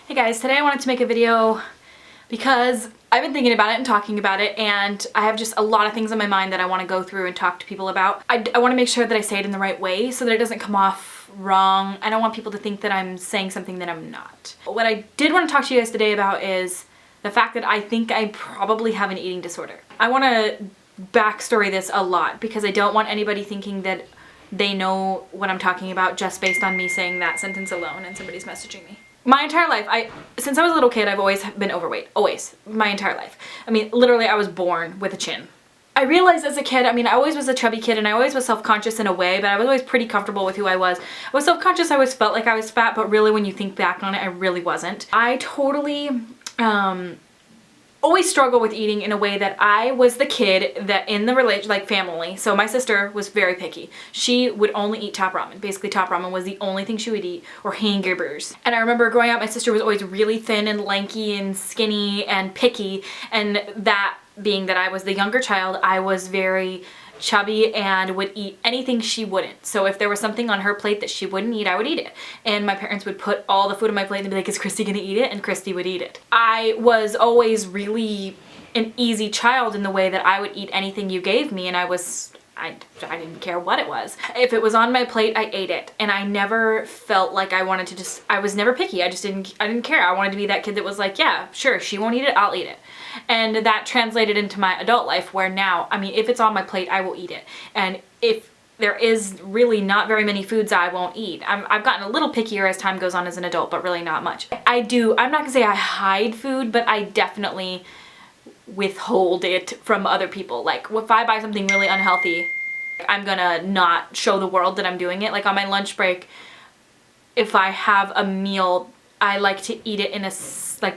Hey guys, today I wanted to make a video because I've been thinking about it and talking about it, and I have just a lot of things on my mind that I want to go through and talk to people about. I want to make sure that I say it in the right way so that it doesn't come off wrong. I don't want people to think that I'm saying something that I'm not. What I did want to talk to you guys today about is the fact that I think I probably have an eating disorder. I want to backstory this a lot because I don't want anybody thinking that they know what I'm talking about just based on me saying that sentence alone and somebody's messaging me. My entire life, since I was a little kid, I've always been overweight. Always. My entire life. I mean, literally, I was born with a chin. I realized as a kid, I always was a chubby kid and I always was self-conscious in a way, but I was always pretty comfortable with who I was. I was self-conscious, I always felt like I was fat, but really when you think back on it, I really wasn't. I totally, always struggle with eating in a way that I was the kid that in the family. So my sister was very picky. She would only eat top ramen. Basically top ramen was the only thing she would eat, or hamburgers. And I remember growing up, my sister was always really thin and lanky and skinny and picky, and that being that I was the younger child, I was very chubby and would eat anything she wouldn't. So if there was something on her plate that she wouldn't eat, I would eat it. And my parents would put all the food on my plate and be like, is Kristi gonna eat it? And Kristi would eat it. I was always really an easy child in the way that I would eat anything you gave me, and I didn't care what it was. If it was on my plate, I ate it. And I never felt like I wanted to I was never picky. I didn't care. I wanted to be that kid that was like, yeah, sure, she won't eat it, I'll eat it. And that translated into my adult life where now, if it's on my plate, I will eat it. And if there is really not very many foods I won't eat. I've gotten a little pickier as time goes on as an adult, but really not much. I'm not gonna say I hide food, but I definitely withhold it from other people. Like if I buy something really unhealthy, I'm gonna not show the world that I'm doing it. Like on my lunch break, if I have a meal, I like to eat it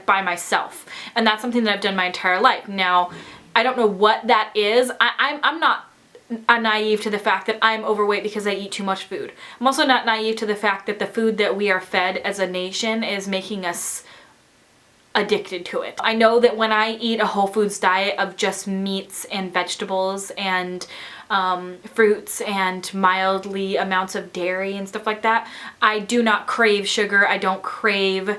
by myself. And that's something that I've done my entire life. Now, I don't know what that is. I'm not naive to the fact that I'm overweight because I eat too much food. I'm also not naive to the fact that the food that we are fed as a nation is making us addicted to it. I know that when I eat a whole foods diet of just meats and vegetables and fruits and mildly amounts of dairy and stuff like that, I do not crave sugar. I don't crave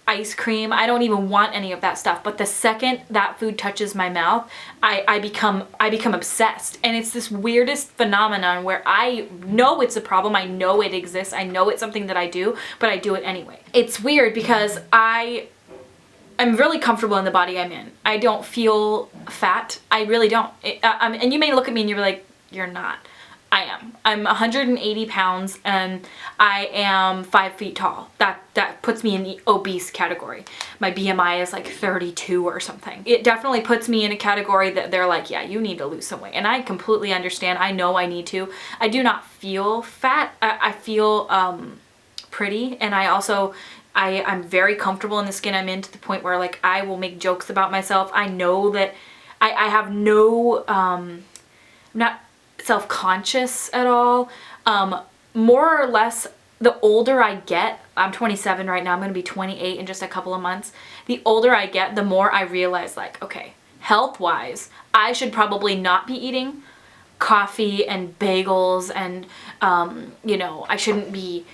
ice cream. I don't even want any of that stuff. But the second that food touches my mouth, I become obsessed. And it's this weirdest phenomenon where I know it's a problem. I know it exists. I know it's something that I do, but I do it anyway. It's weird because I'm really comfortable in the body I'm in. I don't feel fat. I really don't. And you may look at me and you're like, you're not. I am. I'm 180 pounds and I am 5 feet tall. That puts me in the obese category. My BMI is like 32 or something. It definitely puts me in a category that they're like, yeah, you need to lose some weight. And I completely understand. I know I need to. I do not feel fat. I feel pretty, and I'm very comfortable in the skin I'm in to the point where like I will make jokes about myself. I know that I have no, I'm not self-conscious at all. More or less, the older I get, I'm 27 right now, I'm gonna be 28 in just a couple of months. The older I get, the more I realize like, okay, health-wise, I should probably not be eating coffee and bagels and, I shouldn't be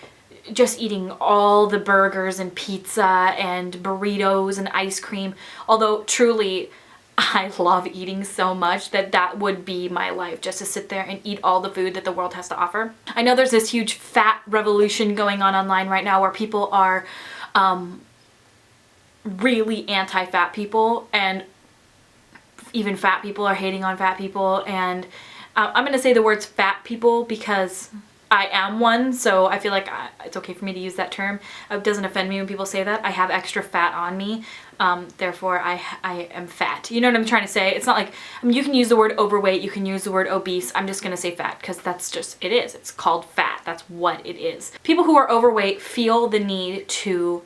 just eating all the burgers and pizza and burritos and ice cream. Although truly, I love eating so much that would be my life, just to sit there and eat all the food that the world has to offer. I know there's this huge fat revolution going on online right now where people are really anti-fat people, and even fat people are hating on fat people. And I'm gonna say the words fat people because I am one, so I feel like it's okay for me to use that term. It doesn't offend me when people say that. I have extra fat on me, therefore I am fat. You know what I'm trying to say? It's not like, you can use the word overweight, you can use the word obese. I'm just gonna say fat because that's just, it is. It's called fat. That's what it is. People who are overweight feel the need to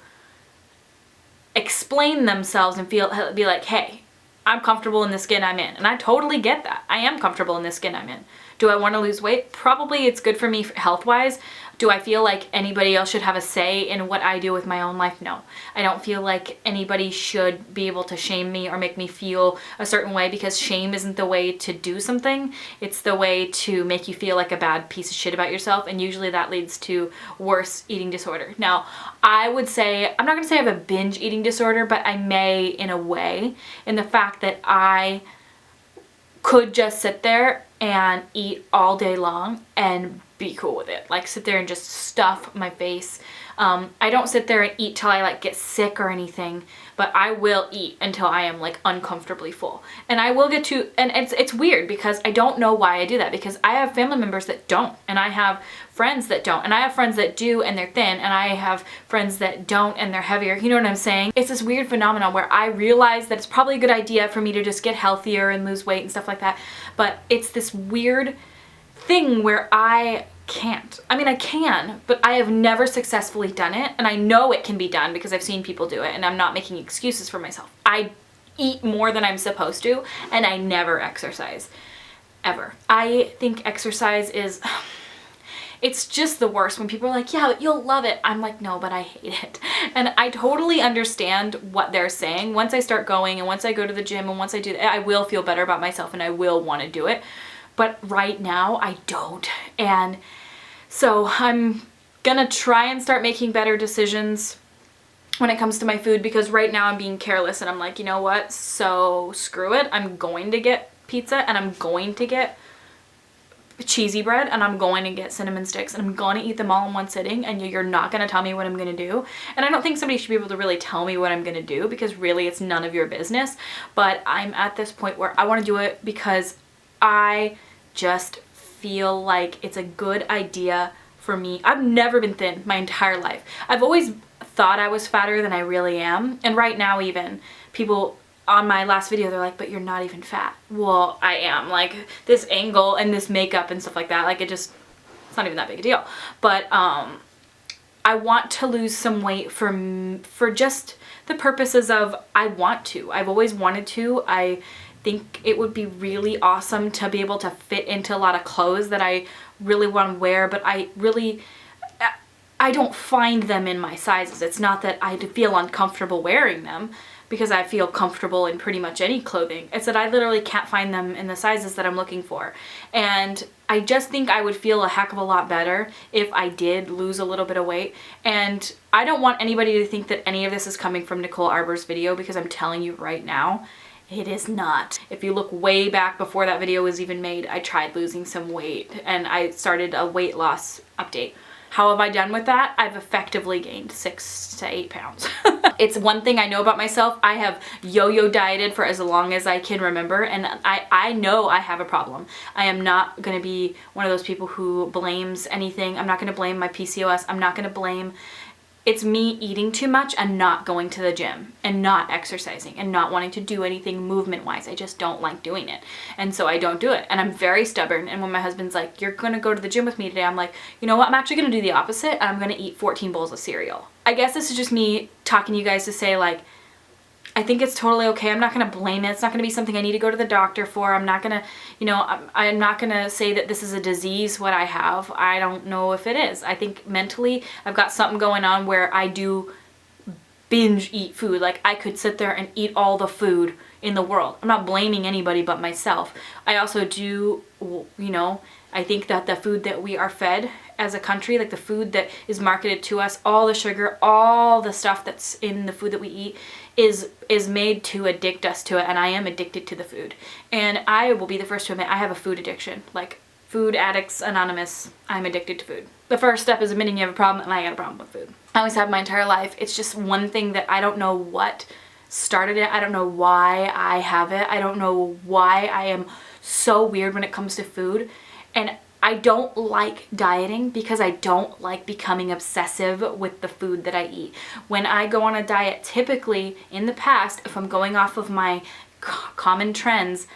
explain themselves and be like, hey, I'm comfortable in the skin I'm in. And I totally get that. I am comfortable in the skin I'm in. Do I want to lose weight? Probably. It's good for me health-wise. Do I feel like anybody else should have a say in what I do with my own life? No. I don't feel like anybody should be able to shame me or make me feel a certain way, because shame isn't the way to do something. It's the way to make you feel like a bad piece of shit about yourself, and usually that leads to worse eating disorder. Now, I would say, I'm not going to say I have a binge eating disorder, but I may in a way, in the fact that I could just sit there and eat all day long and be cool with it. Like, sit there and just stuff my face. I don't sit there and eat till I like get sick or anything, but I will eat until I am like uncomfortably full. And I will get to, and it's weird because I don't know why I do that, because I have family members that don't, and I have friends that don't, and I have friends that do and they're thin, and I have friends that don't and they're heavier. You know what I'm saying? It's this weird phenomenon where I realize that it's probably a good idea for me to just get healthier and lose weight and stuff like that, but it's this weird thing where I can't. I mean, I can, but I have never successfully done it, and I know it can be done because I've seen people do it, and I'm not making excuses for myself. I eat more than I'm supposed to, and I never exercise, ever. I think exercise is, it's just the worst when people are like, yeah, you'll love it. I'm like, no, but I hate it. And I totally understand what they're saying. Once I start going, and once I go to the gym, and once I do that, I will feel better about myself, and I will want to do it. But right now I don't. And so I'm gonna try and start making better decisions when it comes to my food, because right now I'm being careless, and I'm like, you know what? So screw it. I'm going to get pizza, and I'm going to get cheesy bread, and I'm going to get cinnamon sticks, and I'm going to eat them all in one sitting, and you're not going to tell me what I'm going to do. And I don't think somebody should be able to really tell me what I'm going to do, because really it's none of your business. But I'm at this point where I want to do it because I just feel like it's a good idea for me. I've never been thin my entire life. I've always thought I was fatter than I really am. And right now, even people on my last video, they're like, but you're not even fat. Well, I am. Like, this angle and this makeup and stuff like that, like, it's not even that big a deal. But I want to lose some weight for just the purposes of I want to. I've always wanted to. I think it would be really awesome to be able to fit into a lot of clothes that I really want to wear, but I don't find them in my sizes. It's not that I feel uncomfortable wearing them, because I feel comfortable in pretty much any clothing. It's that I literally can't find them in the sizes that I'm looking for. And I just think I would feel a heck of a lot better if I did lose a little bit of weight. And I don't want anybody to think that any of this is coming from Nicole Arbour's video, because I'm telling you right now, it is not. If you look way back before that video was even made, I tried losing some weight, and I started a weight loss update. How have I done with that? I've effectively gained 6 to 8 pounds. It's one thing I know about myself. I have yo-yo dieted for as long as I can remember, and I know I have a problem. I am not gonna be one of those people who blames anything. I'm not gonna blame my PCOS. I'm not gonna blame, it's me eating too much and not going to the gym and not exercising and not wanting to do anything movement-wise. I just don't like doing it. And so I don't do it. And I'm very stubborn. And when my husband's like, you're going to go to the gym with me today, I'm like, you know what? I'm actually going to do the opposite. And I'm going to eat 14 bowls of cereal. I guess this is just me talking to you guys to say, like, I think it's totally okay. I'm not going to blame it. It's not going to be something I need to go to the doctor for. I'm not going to, you know, I'm not going to say that this is a disease, what I have. I don't know if it is. I think mentally I've got something going on where I do binge eat food. Like, I could sit there and eat all the food in the world. I'm not blaming anybody but myself. I also do, you know, I think that the food that we are fed as a country, like the food that is marketed to us, all the sugar, all the stuff that's in the food that we eat is made to addict us to it, and I am addicted to the food. And I will be the first to admit I have a food addiction. Like, Food Addicts Anonymous, I'm addicted to food. The first step is admitting you have a problem, and I got a problem with food. I always have my entire life. It's just one thing that I don't know what started it. I don't know why I have it. I don't know why I am so weird when it comes to food. And I don't like dieting because I don't like becoming obsessive with the food that I eat. When I go on a diet, typically in the past, if I'm going off of my common trends,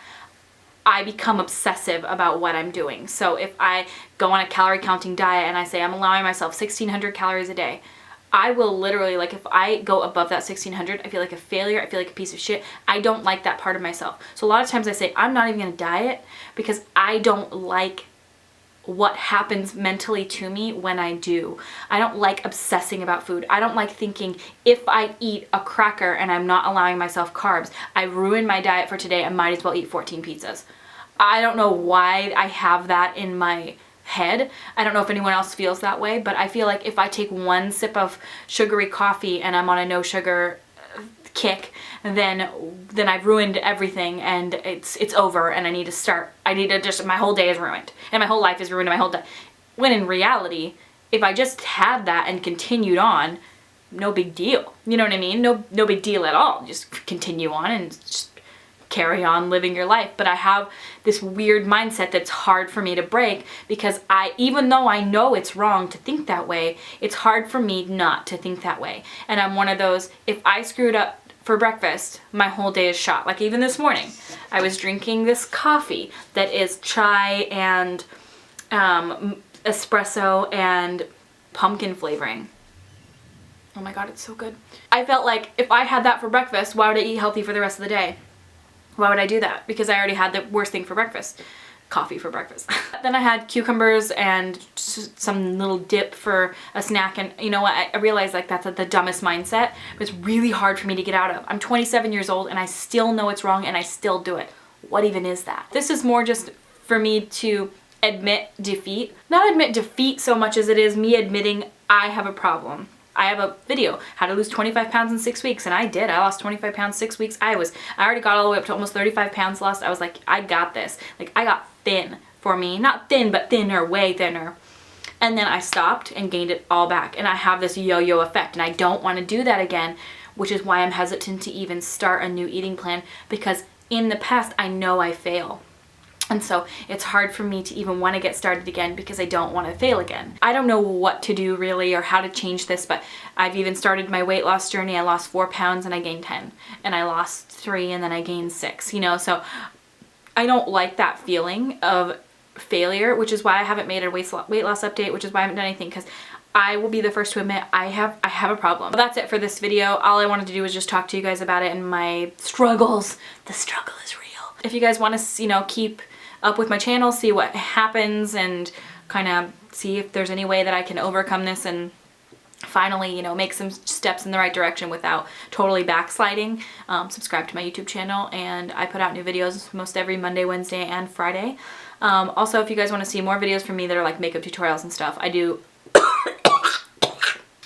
I become obsessive about what I'm doing. So if I go on a calorie counting diet and I say I'm allowing myself 1,600 calories a day, I will literally, like, if I go above that 1,600, I feel like a failure. I feel like a piece of shit. I don't like that part of myself. So a lot of times I say I'm not even gonna diet because I don't like what happens mentally to me when I do. I don't like obsessing about food. I don't like thinking if I eat a cracker and I'm not allowing myself carbs, I ruined my diet for today, I might as well eat 14 pizzas. I don't know why I have that in my head. I don't know if anyone else feels that way, but I feel like if I take one sip of sugary coffee and I'm on a no sugar kick, then I've ruined everything and it's over and I need to just, my whole day is ruined and my whole life is ruined and my whole day. When in reality, if I just had that and continued on, no big deal. You know what I mean? No big deal at all. Just continue on and just carry on living your life. But I have this weird mindset that's hard for me to break because even though I know it's wrong to think that way, it's hard for me not to think that way. And I'm one of those, if I screwed up for breakfast, my whole day is shot. Like even this morning, I was drinking this coffee that is chai and espresso and pumpkin flavoring. Oh my God, it's so good. I felt like if I had that for breakfast, why would I eat healthy for the rest of the day? Why would I do that? Because I already had the worst thing for breakfast. Coffee for breakfast. Then I had cucumbers and some little dip for a snack, and you know what, I realized like that's the dumbest mindset, but it's really hard for me to get out of. I'm 27 years old and I still know it's wrong and I still do it. What even is that? This is more just for me to admit defeat. Not admit defeat so much as it is me admitting I have a problem. I have a video, how to lose 25 pounds in 6 weeks, and I did. I lost 25 pounds 6 weeks. I already got all the way up to almost 35 pounds lost. I was like, I got this. Like I got thin for me. Not thin, but thinner, way thinner. And then I stopped and gained it all back. And I have this yo-yo effect, and I don't want to do that again, which is why I'm hesitant to even start a new eating plan, because in the past, I know I fail. And so it's hard for me to even want to get started again because I don't want to fail again. I don't know what to do really or how to change this, but I've even started my weight loss journey. I lost 4 pounds and I gained 10. And I lost 3 and then I gained 6, you know? So I don't like that feeling of failure, which is why I haven't made a weight loss update, which is why I haven't done anything, because I will be the first to admit I have a problem. Well, that's it for this video. All I wanted to do was just talk to you guys about it and my struggles. The struggle is real. If you guys want to, you know, keep up with my channel, see what happens, and kind of see if there's any way that I can overcome this and finally, you know, make some steps in the right direction without totally backsliding, subscribe to my YouTube channel, and I put out new videos most every Monday, Wednesday, and Friday. Also, if you guys want to see more videos from me that are like makeup tutorials and stuff, I do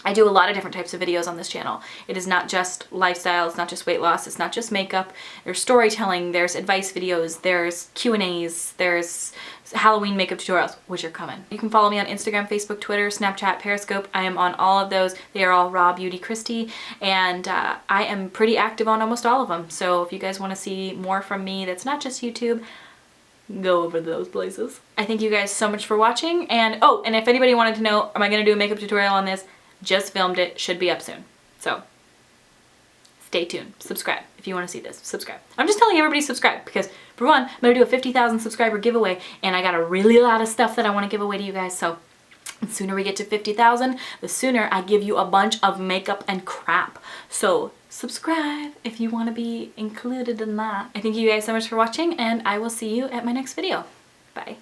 a lot of different types of videos on this channel. It is not just lifestyle, it's not just weight loss, it's not just makeup. There's storytelling, there's advice videos, there's Q&As, there's Halloween makeup tutorials, which are coming. You can follow me on Instagram, Facebook, Twitter, Snapchat, Periscope. I am on all of those. They are all RawBeautyKristi, and I am pretty active on almost all of them. So if you guys want to see more from me that's not just YouTube, go over those places. I thank you guys so much for watching, and oh, and if anybody wanted to know, am I going to do a makeup tutorial on this? Just filmed it, should be up soon. So stay tuned, subscribe if you want to see this, subscribe. I'm just telling everybody subscribe because for one, I'm going to do a 50,000 subscriber giveaway and I got a really lot of stuff that I want to give away to you guys. So the sooner we get to 50,000, the sooner I give you a bunch of makeup and crap. So subscribe if you want to be included in that. I thank you guys so much for watching, and I will see you at my next video. Bye.